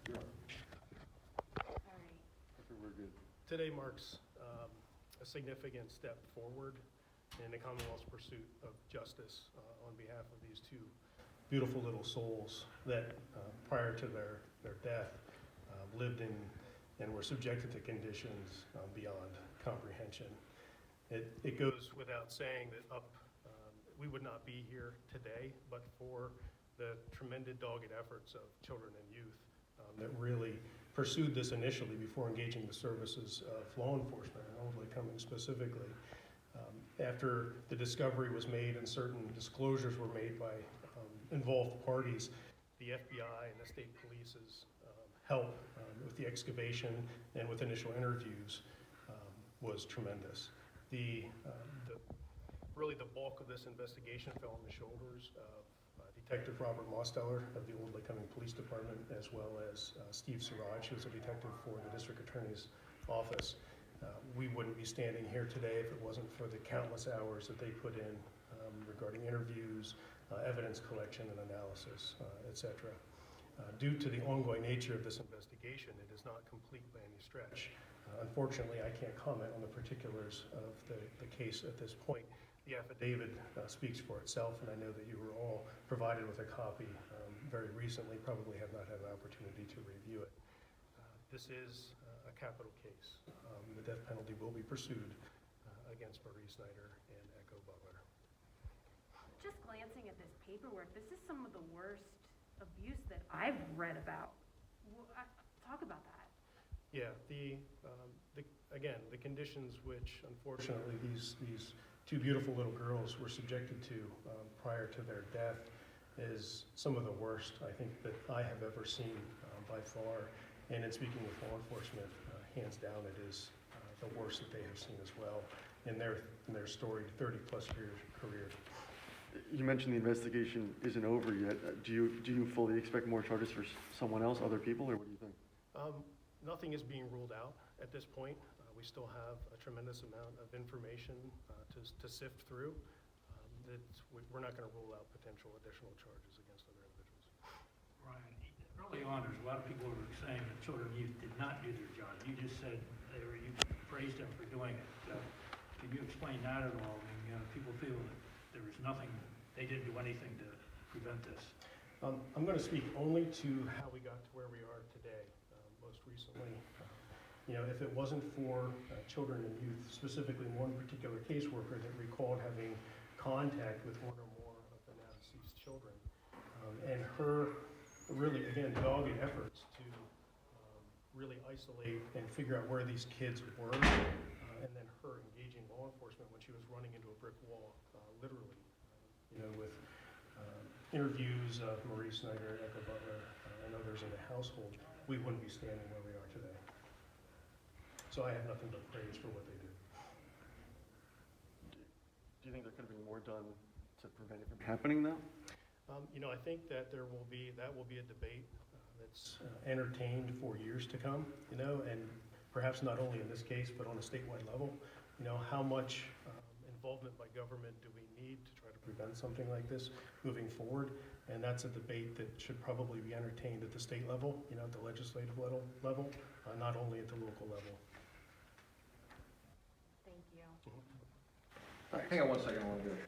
You're up. All right. I think we're good. Today marks a significant step forward in the Commonwealth's pursuit of justice on behalf of these two beautiful little souls that prior to their death lived in and were subjected to conditions beyond comprehension. It goes without saying that we would not be here today but for the tremendous dogged efforts of children and youth that really pursued this initially before engaging the services of law enforcement and Old Lake Cummings specifically. After the discovery was made and certain disclosures were made by involved parties, the FBI and the state police's help with the excavation and with initial interviews was tremendous. Really the bulk of this investigation fell on the shoulders of Detective Robert Mosteller of the Old Lake Cummings Police Department, as well as Steve Siraj, who's a detective for the District Attorney's Office. We wouldn't be standing here today if it wasn't for the countless hours that they put in regarding interviews, evidence collection and analysis, etc. Due to the ongoing nature of this investigation, it is not complete by any stretch. Unfortunately, I can't comment on the particulars of the case at this point. The affidavit speaks for itself, and I know that you were all provided with a copy very recently, probably have not had an opportunity to review it. This is a capital case. The death penalty will be pursued against Marie Snyder and Echo Butler. Just glancing at this paperwork, this is some of the worst abuse that I've read about. Talk about that. Yeah, again, the conditions which unfortunately these two beautiful little girls were subjected to prior to their death is some of the worst I think that I have ever seen by far. And in speaking with law enforcement, hands down, it is the worst that they have seen as well in their storied 30-plus year career. You mentioned the investigation isn't over yet. Do you fully expect more charges for someone else, other people, or what do you think? Nothing is being ruled out at this point. We still have a tremendous amount of information to sift through. We're not going to rule out potential additional charges against other individuals. Ryan, early on, there's a lot of people who were saying that children and youth did not do their job. You just said you praised them for doing it. Can you explain that at all? I mean, people feel that there was nothing, they didn't do anything to prevent this. I'm going to speak only to how we got to where we are today. Most recently, if it wasn't for children and youth, specifically one particular caseworker that recalled having contact with one or more of the now deceased children, and her really, again, dogged efforts to really isolate and figure out where these kids were, and then her engaging law enforcement when she was running into a brick wall, literally, with interviews of Marie Snyder, Echo Butler, and others in the household, we wouldn't be standing where we are today. So I have nothing but praise for what they did. Do you think there could have been more done to prevent it from happening now? I think that that will be a debate that's entertained for years to come, and perhaps not only in this case, but on a statewide level. How much involvement by government do we need to try to prevent something like this moving forward? And that's a debate that should probably be entertained at the state level, at the legislative level, not only at the local level. Thank you. Hang on one second, I want to do it.